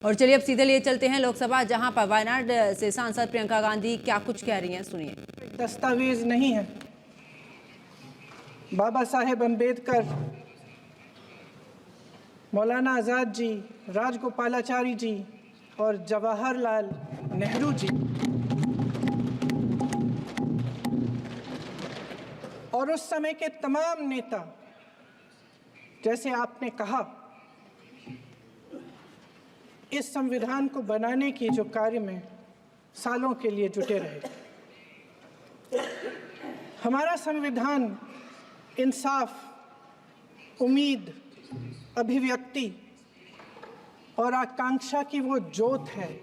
और चलिए अब सीधे लिए चलते हैं लोकसभा, जहां पर वायनाड से सांसद प्रियंका गांधी क्या कुछ कह रही हैं, सुनिए। दस्तावेज नहीं है। बाबा साहेब अम्बेडकर, मौलाना आज़ाद जी, राजगोपालाचारी जी और जवाहरलाल नेहरू जी और उस समय के तमाम नेता, जैसे आपने कहा, इस संविधान को बनाने की जो कार्य में सालों के लिए जुटे रहे। हमारा संविधान इंसाफ, उम्मीद, अभिव्यक्ति और आकांक्षा की वो ज्योत है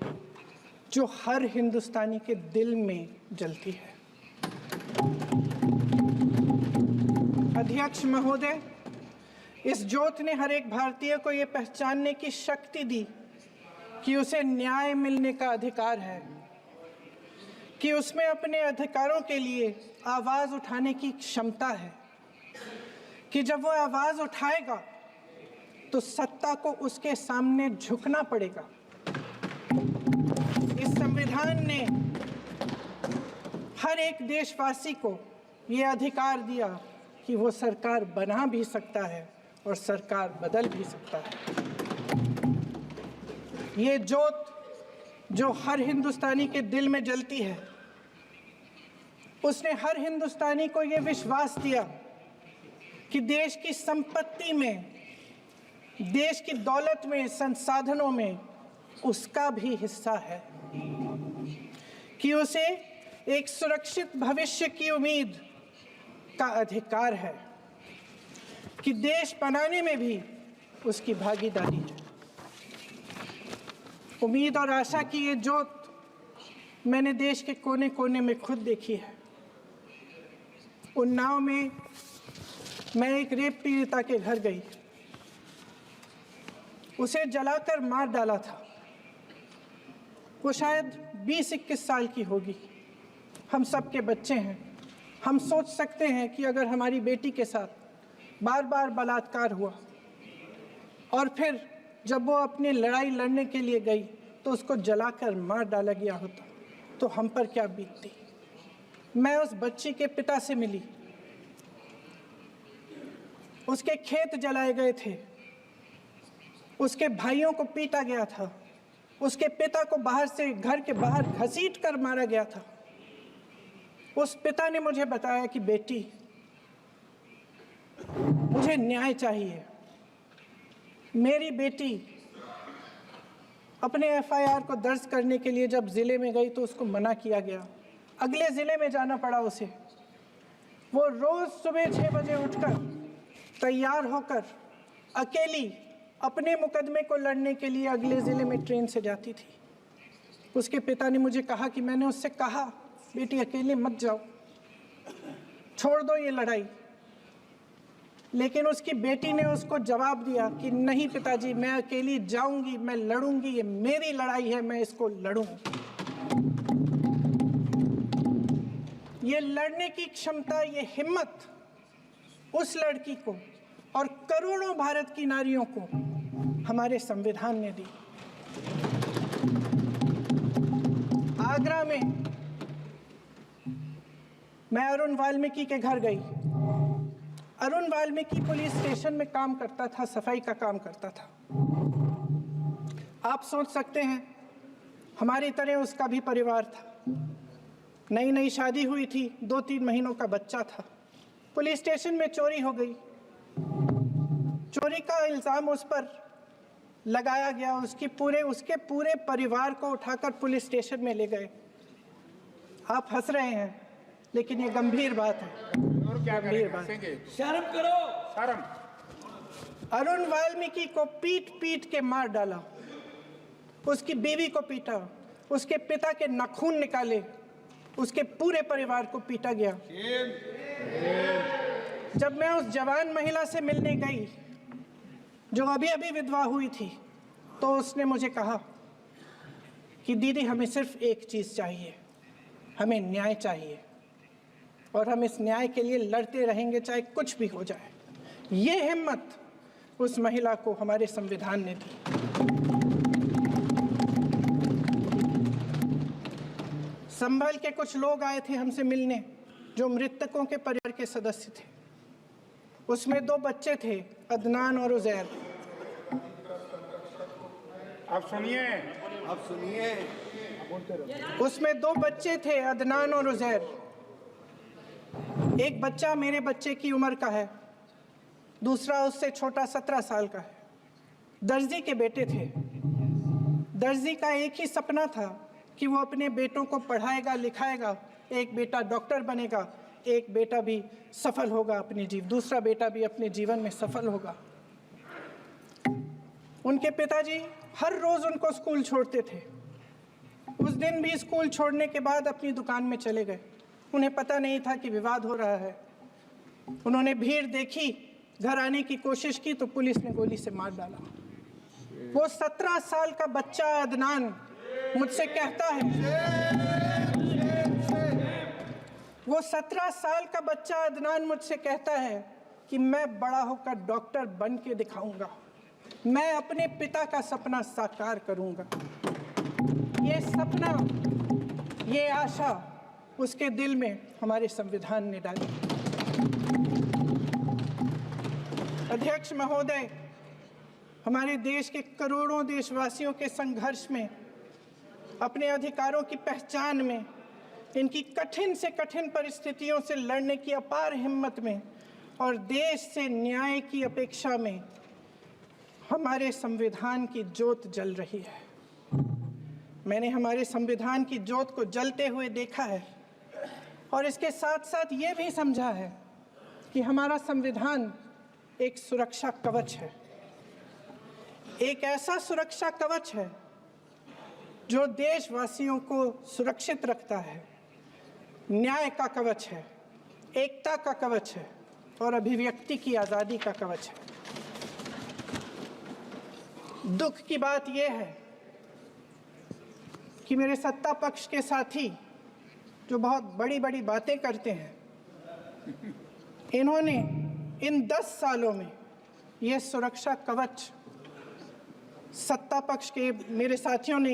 जो हर हिंदुस्तानी के दिल में जलती है। अध्यक्ष महोदय, इस ज्योत ने हर एक भारतीय को ये पहचानने की शक्ति दी कि उसे न्याय मिलने का अधिकार है, कि उसमें अपने अधिकारों के लिए आवाज़ उठाने की क्षमता है, कि जब वो आवाज़ उठाएगा तो सत्ता को उसके सामने झुकना पड़ेगा। इस संविधान ने हर एक देशवासी को ये अधिकार दिया कि वो सरकार बना भी सकता है और सरकार बदल भी सकता है। ये ज्योत जो हर हिंदुस्तानी के दिल में जलती है, उसने हर हिंदुस्तानी को ये विश्वास दिया कि देश की संपत्ति में, देश की दौलत में, संसाधनों में उसका भी हिस्सा है, कि उसे एक सुरक्षित भविष्य की उम्मीद का अधिकार है, कि देश बनाने में भी उसकी भागीदारी है। उम्मीद और आशा की ये ज्योत मैंने देश के कोने कोने में खुद देखी है। उन्नाव में मैं एक रेप पीड़िता के घर गई, उसे जलाकर मार डाला था। वो शायद 20-21 साल की होगी। हम सब के बच्चे हैं। हम सोच सकते हैं कि अगर हमारी बेटी के साथ बार बार बलात्कार हुआ और फिर जब वो अपनी लड़ाई लड़ने के लिए गई तो उसको जलाकर मार डाला गया होता तो हम पर क्या बीतती। मैं उस बच्ची के पिता से मिली। उसके खेत जलाए गए थे, उसके भाइयों को पीटा गया था, उसके पिता को बाहर से, घर के बाहर घसीट कर मारा गया था। उस पिता ने मुझे बताया कि बेटी, मुझे न्याय चाहिए। मेरी बेटी अपने एफआईआर को दर्ज करने के लिए जब ज़िले में गई तो उसको मना किया गया। अगले ज़िले में जाना पड़ा उसे। वो रोज़ सुबह 6 बजे उठकर तैयार होकर अकेली अपने मुकदमे को लड़ने के लिए अगले ज़िले में ट्रेन से जाती थी। उसके पिता ने मुझे कहा कि मैंने उससे कहा, बेटी अकेले मत जाओ, छोड़ दो ये लड़ाई। लेकिन उसकी बेटी ने उसको जवाब दिया कि नहीं पिताजी, मैं अकेली जाऊंगी, मैं लड़ूंगी, ये मेरी लड़ाई है, मैं इसको लड़ूंगी। ये लड़ने की क्षमता, ये हिम्मत उस लड़की को और करोड़ों भारत की नारियों को हमारे संविधान ने दी। आगरा में मैं अरुण वाल्मीकि के घर गई। अरुण वाल्मीकि पुलिस स्टेशन में काम करता था, सफाई का काम करता था। आप सोच सकते हैं हमारी तरह उसका भी परिवार था। नई नई शादी हुई थी, 2-3 महीनों का बच्चा था। पुलिस स्टेशन में चोरी हो गई। चोरी का इल्ज़ाम उस पर लगाया गया। उसके पूरे परिवार को उठाकर पुलिस स्टेशन में ले गए। आप हंस रहे हैं, लेकिन ये गंभीर बात है। गंभीर बात। शर्म करो, शर्म। अरुण वाल्मीकि को पीट पीट के मार डाला, उसकी बीवी को पीटा, उसके पिता के नाखून निकाले, उसके पूरे परिवार को पीटा गया। जब मैं उस जवान महिला से मिलने गई जो अभी अभी विधवा हुई थी, तो उसने मुझे कहा कि दीदी, हमें सिर्फ एक चीज़ चाहिए, हमें न्याय चाहिए और हम इस न्याय के लिए लड़ते रहेंगे, चाहे कुछ भी हो जाए। ये हिम्मत उस महिला को हमारे संविधान ने दी। संभल के कुछ लोग आए थे हमसे मिलने जो मृतकों के परिवार के सदस्य थे। उसमें 2 बच्चे थे, अदनान और उजैर। आप सुनिए। उसमें 2 बच्चे थे, अदनान और उजैर। एक बच्चा मेरे बच्चे की उम्र का है, दूसरा उससे छोटा 17 साल का है। दर्जी के बेटे थे। दर्जी का एक ही सपना था कि वो अपने बेटों को पढ़ाएगा लिखाएगा, एक बेटा डॉक्टर बनेगा, एक बेटा भी सफल होगा दूसरा बेटा भी अपने जीवन में सफल होगा। उनके पिताजी हर रोज उनको स्कूल छोड़ते थे। उस दिन भी स्कूल छोड़ने के बाद अपनी दुकान में चले गए। उन्हें पता नहीं था कि विवाद हो रहा है। उन्होंने भीड़ देखी, घर आने की कोशिश की तो पुलिस ने गोली से मार डाला। वो 17 साल का बच्चा अदनान मुझसे कहता है, वो 17 साल का बच्चा अदनान मुझसे कहता है कि मैं बड़ा होकर डॉक्टर बन के दिखाऊंगा, मैं अपने पिता का सपना साकार करूंगा। ये सपना, ये आशा उसके दिल में हमारे संविधान ने डाली। अध्यक्ष महोदय, हमारे देश के करोड़ों देशवासियों के संघर्ष में, अपने अधिकारों की पहचान में, इनकी कठिन से कठिन परिस्थितियों से लड़ने की अपार हिम्मत में और देश से न्याय की अपेक्षा में हमारे संविधान की ज्योत जल रही है। मैंने हमारे संविधान की ज्योत को जलते हुए देखा है और इसके साथ साथ ये भी समझा है कि हमारा संविधान एक सुरक्षा कवच है। एक ऐसा सुरक्षा कवच है जो देशवासियों को सुरक्षित रखता है, न्याय का कवच है, एकता का कवच है और अभिव्यक्ति की आज़ादी का कवच है। दुख की बात यह है कि मेरे सत्ता पक्ष के साथी जो बहुत बड़ी बड़ी बातें करते हैं, इन्होंने इन 10 सालों में ये सुरक्षा कवच, सत्ता पक्ष के मेरे साथियों ने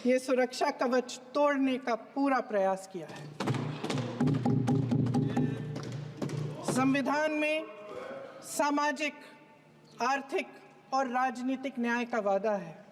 ये सुरक्षा कवच तोड़ने का पूरा प्रयास किया है। संविधान में सामाजिक, आर्थिक और राजनीतिक न्याय का वादा है।